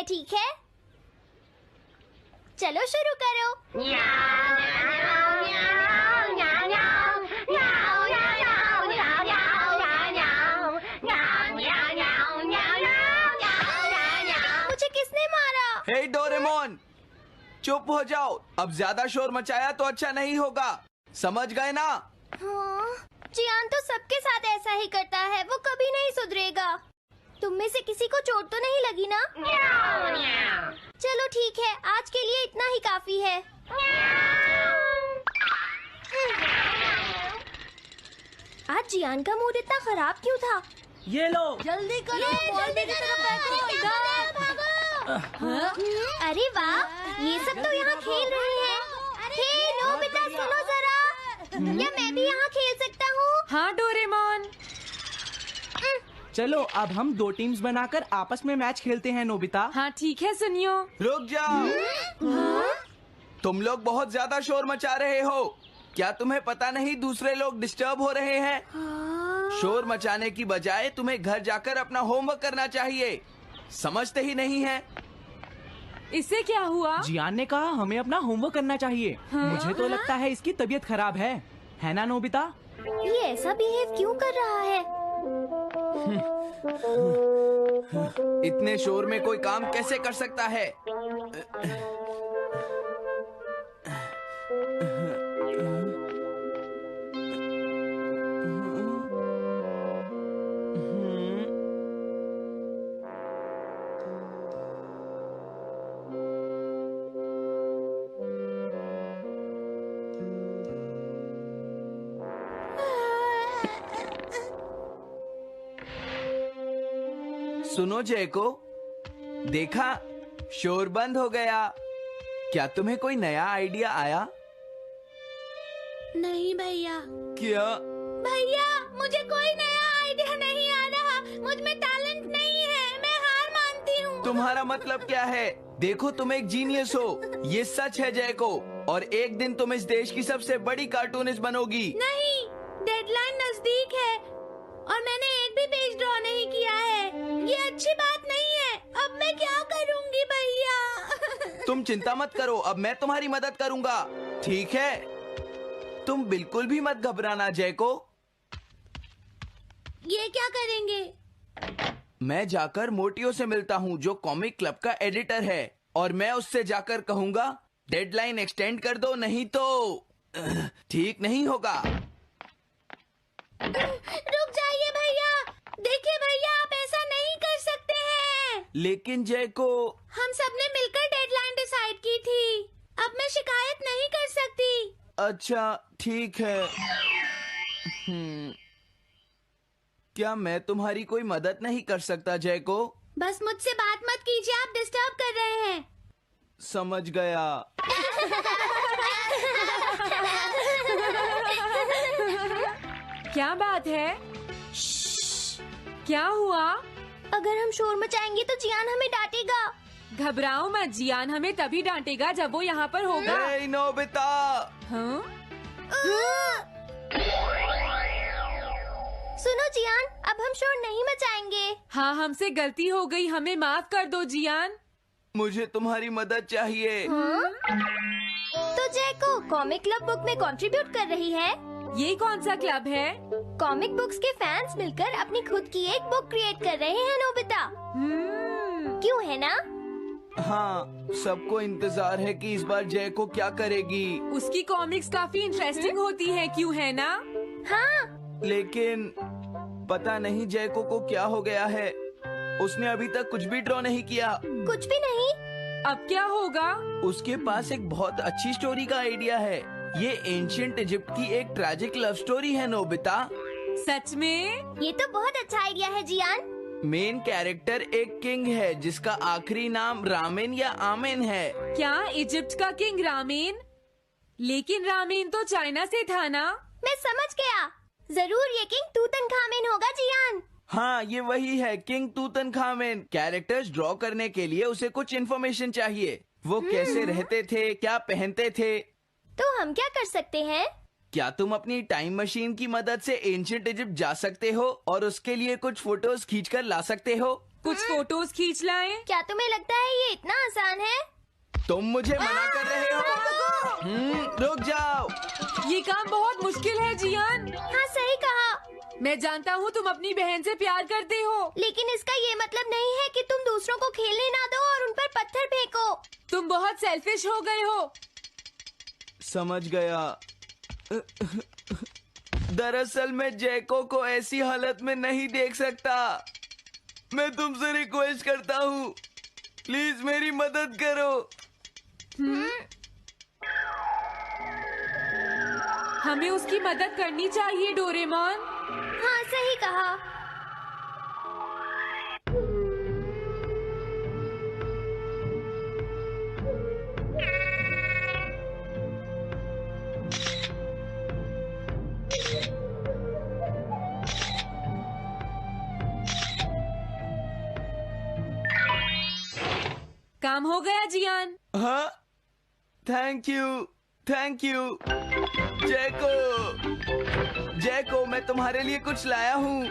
ठीक है? चलो शुरू करो। मुझे किसने मारा? हे डोरेमोन, चुप हो जाओ। अब ज्यादा शोर मचाया तो अच्छा नहीं होगा, समझ गए ना? हाँ, जियान तो सबके साथ ऐसा ही करता है, वो कभी नहीं सुधरेगा। तुम में से किसी को चोट तो नहीं लगी ना? चलो ठीक है, आज के लिए इतना ही काफी है। आज जियान का मूड इतना खराब क्यों था? ये लो। जल्दी करो, जल्दी अरे वाह, ये सब तो यहाँ खेल रहे हैं। हे नोबिता, सुनो जरा, क्या मैं भी यहाँ खेल सकता हूँ? हाँ डोरेमोन। चलो अब हम 2 टीम्स बनाकर आपस में मैच खेलते हैं नोबिता। हाँ ठीक है, सुनियो। रुक जाओ। तुम लोग बहुत ज्यादा शोर मचा रहे हो। क्या तुम्हें पता नहीं दूसरे लोग डिस्टर्ब हो रहे हैं? शोर मचाने की बजाय तुम्हें घर जाकर अपना होमवर्क करना चाहिए। समझते ही नहीं है। इससे क्या हुआ? जियान ने कहा हमें अपना होमवर्क करना चाहिए। मुझे तो लगता है इसकी तबीयत खराब है ना नोबिता? ये ऐसा बिहेव क्यों कर रहा है? इतने शोर में कोई काम कैसे कर सकता है? सुनो जयको, देखा, शोर बंद हो गया। क्या तुम्हें कोई नया आइडिया आया? नहीं भैया। क्या? भैया, मुझे कोई नया आइडिया नहीं आ रहा। मुझ में टैलेंट नहीं है, मैं हार मानती हूँ। तुम्हारा मतलब क्या है? देखो, तुम एक जीनियस हो, ये सच है जयको। और एक दिन तुम इस देश की सबसे बड़ी कार्टूनिस्ट बनोगी। नहीं, डेडलाइन नजदीक है और मैंने एक भी पेज ड्रॉ नहीं किया है। ये अच्छी बात नहीं है। अब मैं क्या करूँगी भैया? तुम चिंता मत करो, अब मैं तुम्हारी मदद करूंगा, ठीक है? तुम बिल्कुल भी मत घबराना जयको। ये क्या करेंगे? मैं जाकर मोटियो से मिलता हूँ, जो कॉमिक क्लब का एडिटर है, और मैं उससे जाकर कहूँगा डेडलाइन एक्सटेंड कर दो, नहीं तो ठीक नहीं होगा। रुक जाइए भैया। देखिए भैया, आप ऐसा नहीं कर सकते हैं। लेकिन जयको, हम सबने मिलकर डेडलाइन डिसाइड की थी। अब मैं शिकायत नहीं कर सकती। अच्छा ठीक है। क्या मैं तुम्हारी कोई मदद नहीं कर सकता जयको? बस मुझसे बात मत कीजिए, आप डिस्टर्ब कर रहे हैं। समझ गया। क्या बात है? क्या हुआ? अगर हम शोर मचाएंगे तो जियान हमें डांटेगा। घबराओ मत, जियान हमें तभी डांटेगा जब वो यहाँ पर होगा। हे नोबिता। हाँ? सुनो जियान, अब हम शोर नहीं मचाएंगे। हाँ, हमसे गलती हो गई, हमें माफ कर दो जियान। मुझे तुम्हारी मदद चाहिए। तो जयको कॉमिक क्लब बुक में कंट्रीब्यूट कर रही है। ये कौन सा क्लब है? कॉमिक बुक्स के फैंस मिलकर अपनी खुद की एक बुक क्रिएट कर रहे हैं नोबिता। क्यों है ना? हाँ, सबको इंतजार है कि इस बार जयको क्या करेगी। उसकी कॉमिक्स काफी इंटरेस्टिंग होती है, क्यों है ना? हाँ। लेकिन पता नहीं जयको को क्या हो गया है। उसने अभी तक कुछ भी ड्रॉ नहीं किया। कुछ भी नहीं? अब क्या होगा? उसके पास एक बहुत अच्छी स्टोरी का आइडिया है। ये एंशिएंट इजिप्ट की एक ट्रैजिक लव स्टोरी है नोबिता। सच में? ये तो बहुत अच्छा आइडिया है जियान। मेन कैरेक्टर एक किंग है जिसका आखिरी नाम रामेन या आमेन है। क्या इजिप्ट का किंग रामेन? लेकिन रामेन तो चाइना से था ना? मैं समझ गया, जरूर ये किंग तूतनखामेन होगा जियान। हाँ, ये वही है, किंग तूतनखामेन। कैरेक्टर्स ड्रॉ करने के लिए उसे कुछ इन्फॉर्मेशन चाहिए। वो कैसे रहते थे, क्या पहनते थे। तो हम क्या कर सकते हैं? क्या तुम अपनी टाइम मशीन की मदद से एंशिएंट इजिप्ट जा सकते हो और उसके लिए कुछ फोटोज खींच कर ला सकते हो? कुछ फोटोज खींच लाएं? क्या तुम्हें लगता है ये इतना आसान है? तुम मुझे मना कर रहे हो? रुक जाओ। ये काम बहुत मुश्किल है जियान। हाँ सही कहा, मैं जानता हूँ तुम अपनी बहन से प्यार करते हो। लेकिन इसका ये मतलब नहीं है कि तुम दूसरों को खेलने ना दो और उन पर पत्थर फेंको। तुम बहुत सेल्फिश हो गए हो। समझ गया। दरअसल मैं जैको को ऐसी हालत में नहीं देख सकता। मैं तुमसे रिक्वेस्ट करता हूँ, प्लीज मेरी मदद करो। हमें उसकी मदद करनी चाहिए डोरेमोन। हाँ सही कहा। काम हो गया जियान। हाँ, थैंक यू जैको। जैको, मैं तुम्हारे लिए कुछ लाया हूँ।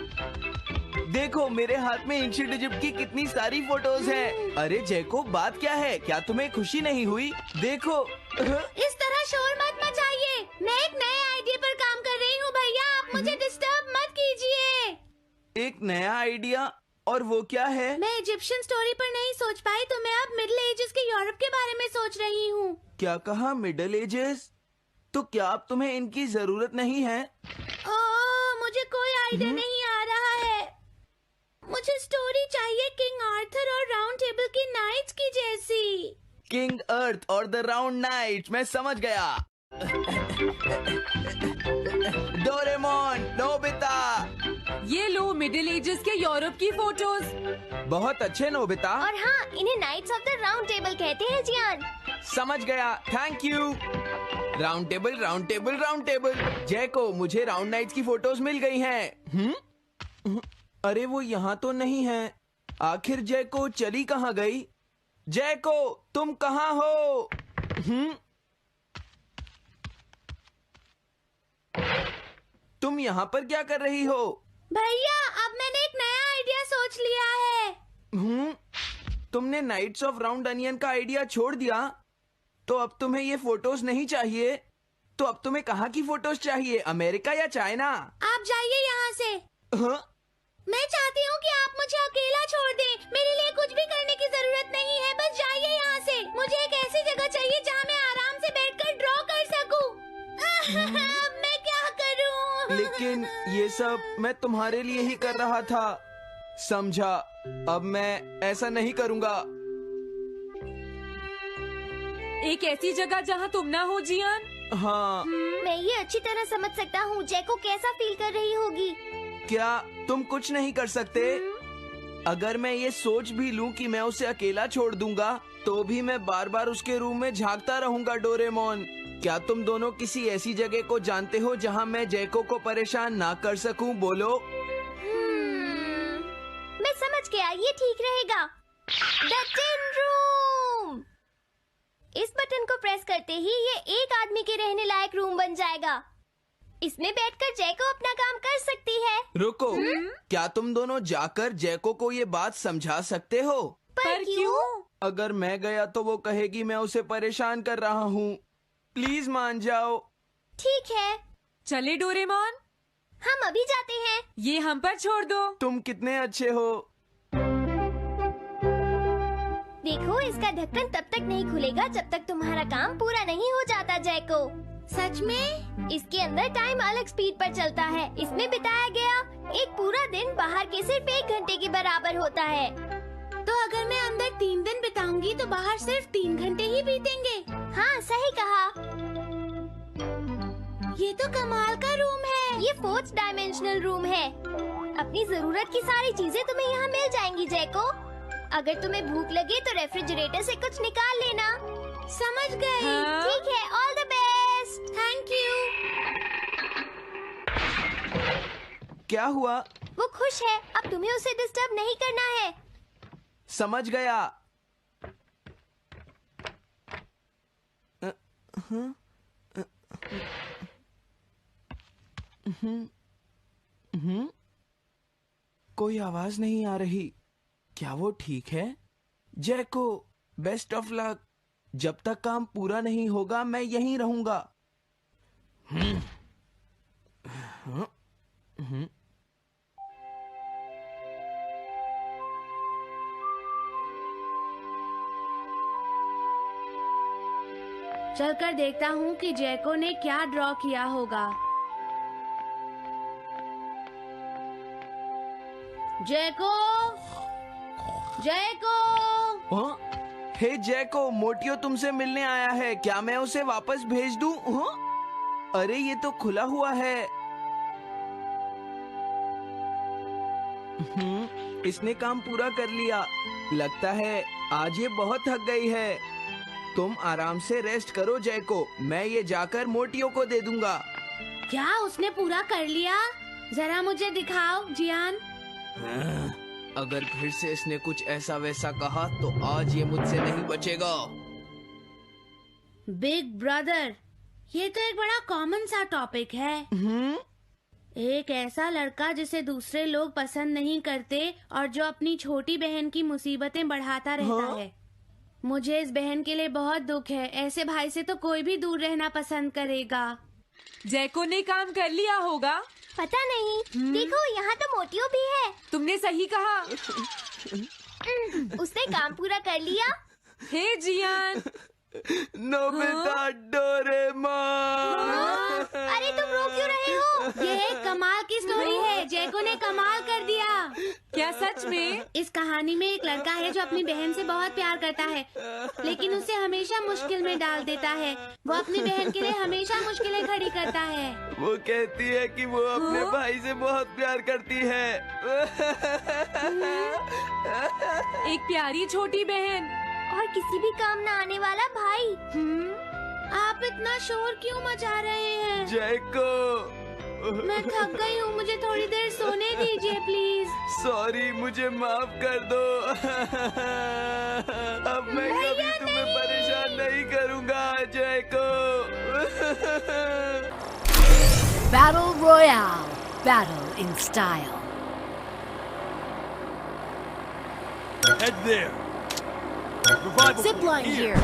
देखो मेरे हाथ में एंशिएंट इजिप्ट की कितनी सारी फोटोज हैं। अरे जैको, बात क्या है? क्या तुम्हें खुशी नहीं हुई? देखो। इस तरह शोर मत मचाइए, मैं एक नए आइडिया पर काम कर रही हूँ भैया, आप मुझे डिस्टर्ब मत कीजिए। एक नया आइडिया? और वो क्या है? मैं इजिप्शियन स्टोरी पर नहीं सोच पाई तो मैं अब मिडिल एजेस के यूरोप के बारे में सोच रही हूँ। क्या कहा? Middle edges? तो क्या अब तुम्हें इनकी जरूरत नहीं है? ओह, मुझे कोई आइडिया नहीं आ रहा है। मुझे स्टोरी चाहिए किंग आर्थर और राउंड टेबल की नाइट्स की जैसी। किंग अर्थ और द राउंड नाइट, मैं समझ गया। Doraemon, Nobita. ये लो मिडिल एजेस के यूरोप की फोटोज। बहुत अच्छे नोबिता। और हाँ, इन्हें knights of the round table कहते हैं जियान। समझ गया, thank you. Round table, round table, round table. Jaiko, मुझे राउंड नाइट्स की फोटोज मिल गई हैं। अरे वो यहाँ तो नहीं है। आखिर जैको चली कहाँ गई? जैको, तुम कहाँ हो? तुम यहाँ पर क्या कर रही हो? भैया, अब मैंने एक नया आइडिया सोच लिया है। तुमने नाइट्स ऑफ राउंड अनियन का आइडिया छोड़ दिया? तो अब तुम्हें ये फोटोज नहीं चाहिए? तो अब तुम्हें कहाँ की फोटोज चाहिए, अमेरिका या चाइना? आप जाइए यहाँ से। हाँ? मैं चाहती हूँ कि आप मुझे अकेला छोड़ दें। मेरे लिए कुछ भी करने की जरूरत नहीं है, बस जाइए यहाँ से। मुझे एक ऐसी जगह चाहिए जहाँ मैं आराम से बैठकर ड्रॉ कर सकूँ। मैं क्या करूँ? लेकिन ये सब मैं तुम्हारे लिए ही कर रहा था, समझा? अब मैं ऐसा नहीं करूँगा। एक ऐसी जगह जहाँ तुम ना हो जियान। हाँ। मैं ये अच्छी तरह समझ सकता हूँ जैको कैसा फील कर रही होगी। क्या तुम कुछ नहीं कर सकते? अगर मैं ये सोच भी लूं कि मैं उसे अकेला छोड़ दूंगा, तो भी मैं बार बार उसके रूम में झांकता रहूंगा। डोरेमोन, क्या तुम दोनों किसी ऐसी जगह को जानते हो जहां मैं जैको को परेशान ना कर सकूं? बोलो। मैं समझ गया, ये ठीक रहेगा। The tin room. इस बटन को प्रेस करते ही ये एक आदमी के रहने लायक रूम बन जाएगा। इसमें बैठकर जैको अपना काम कर सकती है। रुको, क्या तुम दोनों जाकर जैको को ये बात समझा सकते हो? पर क्यों? अगर मैं गया तो वो कहेगी मैं उसे परेशान कर रहा हूँ। प्लीज मान जाओ। ठीक है, चले डोरेमोन, हम अभी जाते हैं। ये हम पर छोड़ दो। तुम कितने अच्छे हो। देखो, इसका ढक्कन तब तक नहीं खुलेगा जब तक तुम्हारा काम पूरा नहीं हो जाता जैको। सच में? इसके अंदर टाइम अलग स्पीड पर चलता है। इसमें बिताया गया एक पूरा दिन बाहर के सिर्फ 1 घंटे के बराबर होता है। तो अगर मैं अंदर 3 दिन बिताऊंगी तो बाहर सिर्फ 3 घंटे ही बीतेंगे। हाँ सही कहा। ये तो कमाल का रूम है। ये 4th डायमेंशनल रूम है। अपनी जरूरत की सारी चीजें तुम्हें यहाँ मिल जाएंगी जैको। अगर तुम्हें भूख लगे तो रेफ्रिजरेटर से कुछ निकाल लेना। समझ गई। हाँ? ठीक है, all the best. Thank you. क्या हुआ? वो खुश है, अब तुम्हें उसे डिस्टर्ब नहीं करना है। समझ गया। कोई आवाज नहीं आ रही। क्या वो ठीक है? जैको, बेस्ट ऑफ लक। जब तक काम पूरा नहीं होगा मैं यहीं रहूंगा। चलकर देखता हूँ कि जैको ने क्या ड्रॉ किया होगा। जैको, जैको। हाँ? हे जैको, मोटियो तुमसे मिलने आया है। क्या मैं उसे वापस भेज दूं? हाँ? अरे ये तो खुला हुआ है। इसने काम पूरा कर लिया। लगता है आज ये बहुत थक गई है। तुम आराम से रेस्ट करो जैको, मैं ये जाकर मोटियो को दे दूंगा। क्या उसने पूरा कर लिया? जरा मुझे दिखाओ जियान। अगर फिर से इसने कुछ ऐसा वैसा कहा तो आज ये मुझसे नहीं बचेगा। बिग ब्रदर, ये तो एक बड़ा कॉमन सा टॉपिक है। एक ऐसा लड़का जिसे दूसरे लोग पसंद नहीं करते और जो अपनी छोटी बहन की मुसीबतें बढ़ाता रहता है। मुझे इस बहन के लिए बहुत दुख है। ऐसे भाई से तो कोई भी दूर रहना पसंद करेगा। जैको ने काम कर लिया होगा। पता नहीं। देखो यहाँ तो मोटियो भी है। तुमने सही कहा। उसने काम पूरा कर लिया। Hey Gian. Nobita, Doraemon. अरे तुम रो क्यों रहे हो? ये एक कमाल की स्टोरी है। जैको ने कमाल कर दिया। क्या सच में? इस कहानी में एक लड़का है जो अपनी बहन से बहुत प्यार करता है, लेकिन उसे हमेशा मुश्किल में डाल देता है। वो अपनी बहन के लिए हमेशा मुश्किलें खड़ी करता है। वो कहती है कि वो अपने भाई से बहुत प्यार करती है। एक प्यारी छोटी बहन और किसी भी काम न आने वाला भाई। आप इतना शोर क्यों मचा रहे हैं? जैको, मैं थक गई हूँ, मुझे थोड़ी देर सोने दीजिए प्लीज। सॉरी, मुझे माफ कर दो। अब मैं कभी तुम्हें परेशान नहीं करूँगा जैको। Battle Royale. Battle in style. Head there. Revival Zipline point here.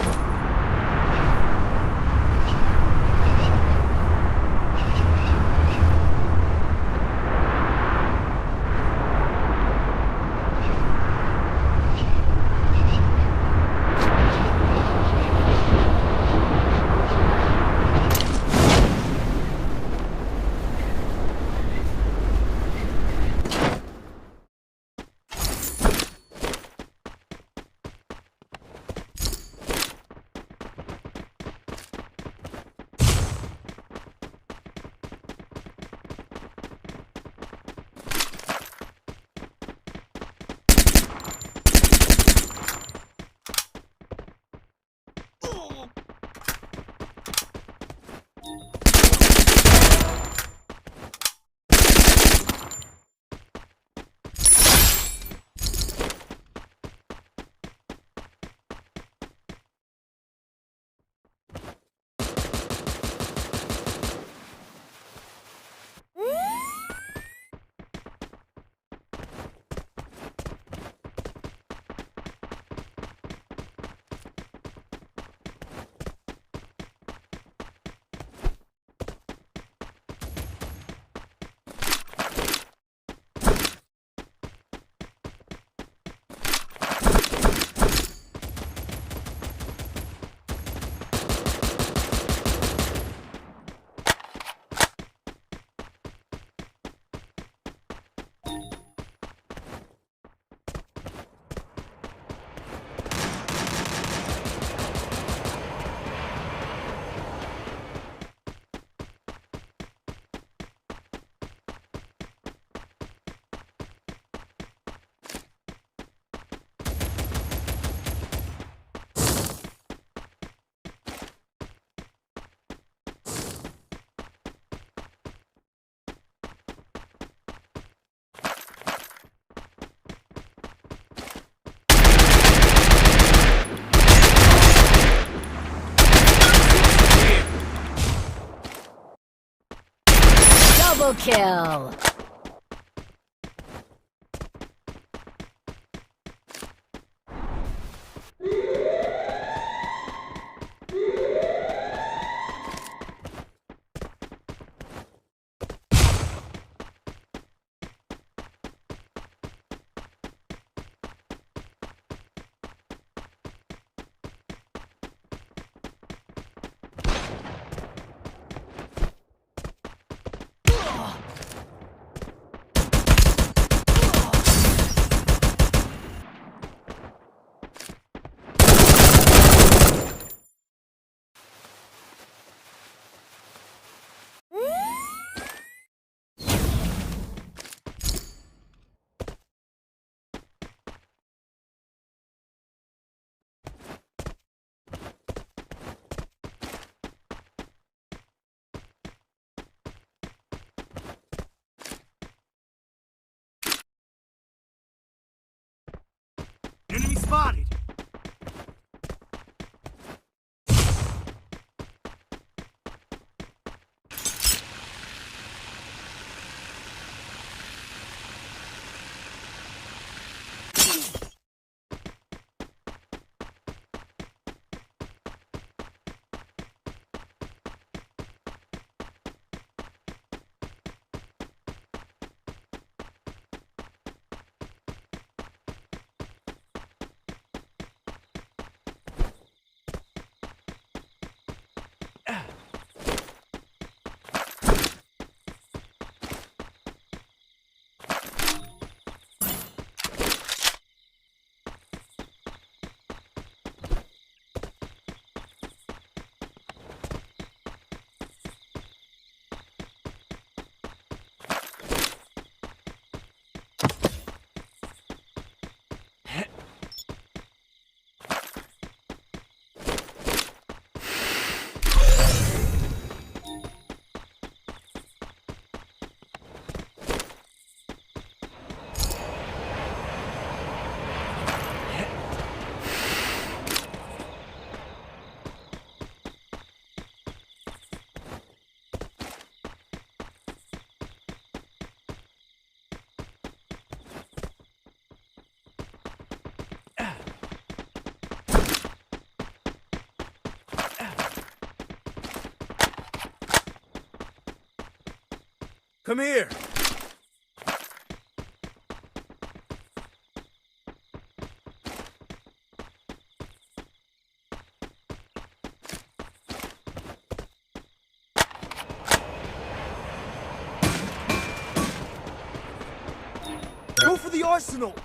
Double kill. Come here. Go for the arsenal.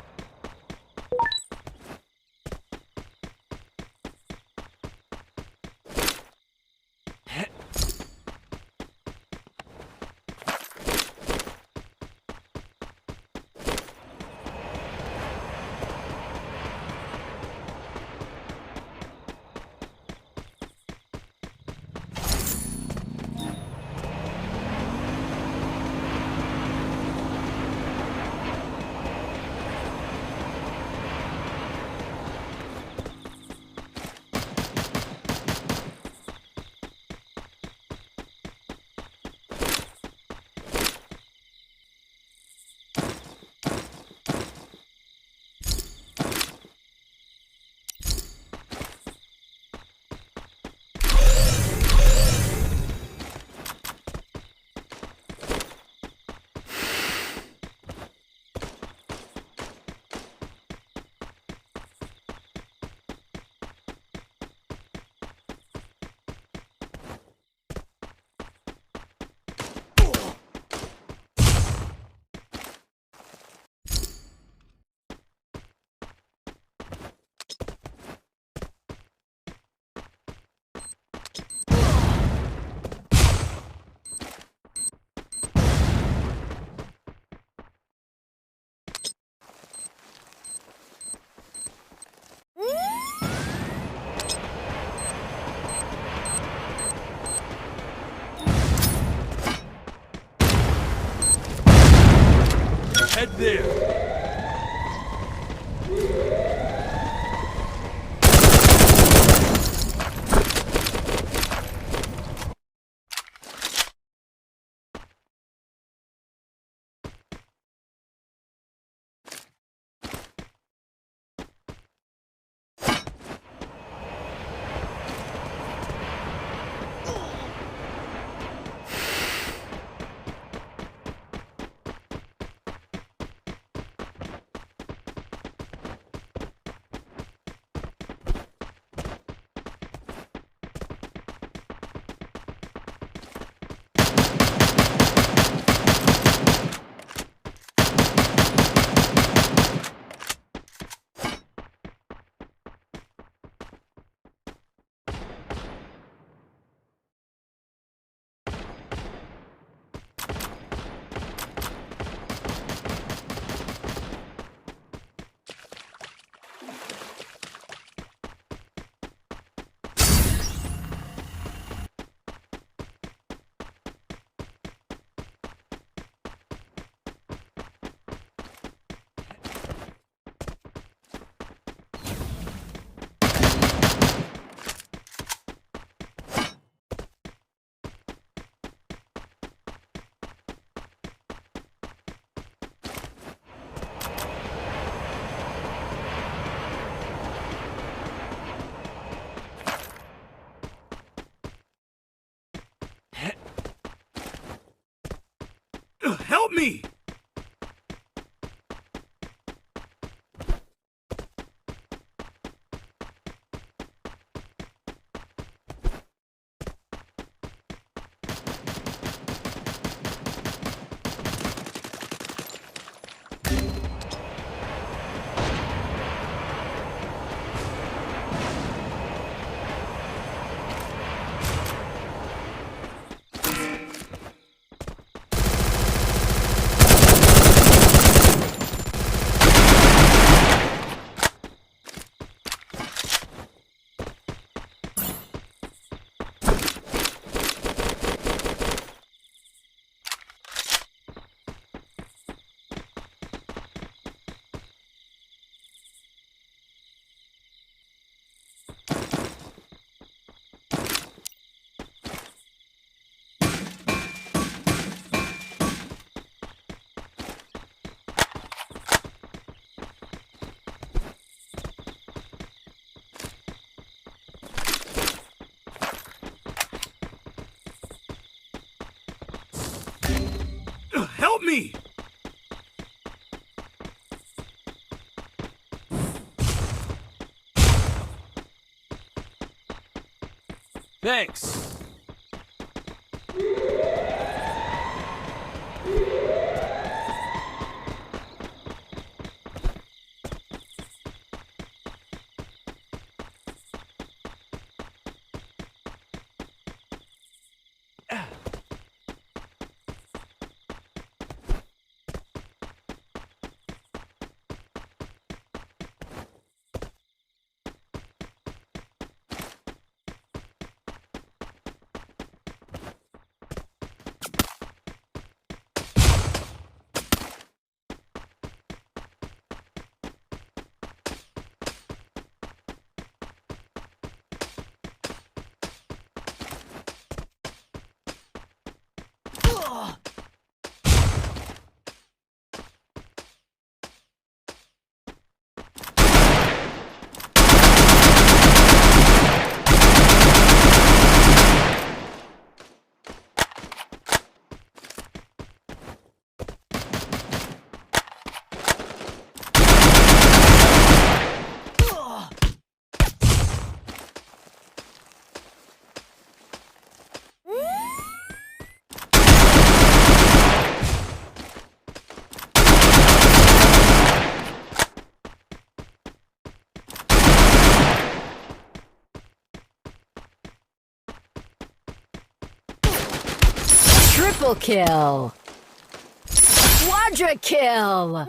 Head there. Help me! me! Thanks. Triple kill. Quadra kill.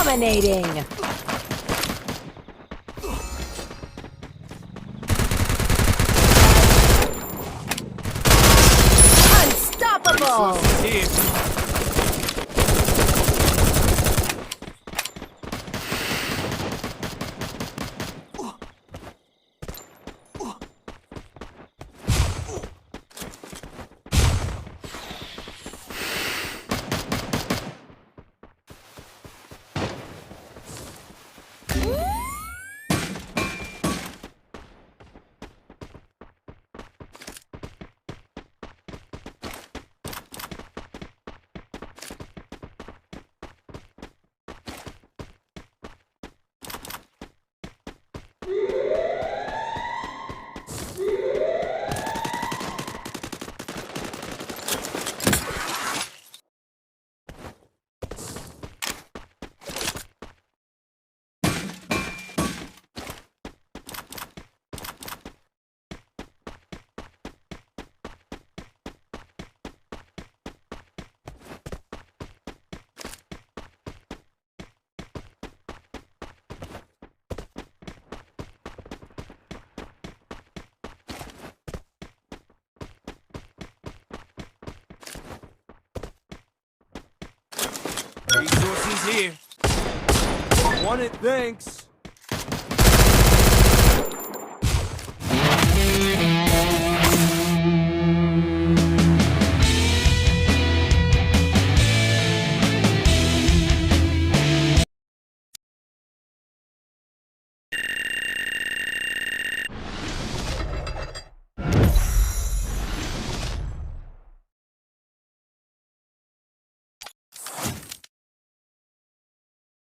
Dominating. Unstoppable. Resources here. Want it, thanks.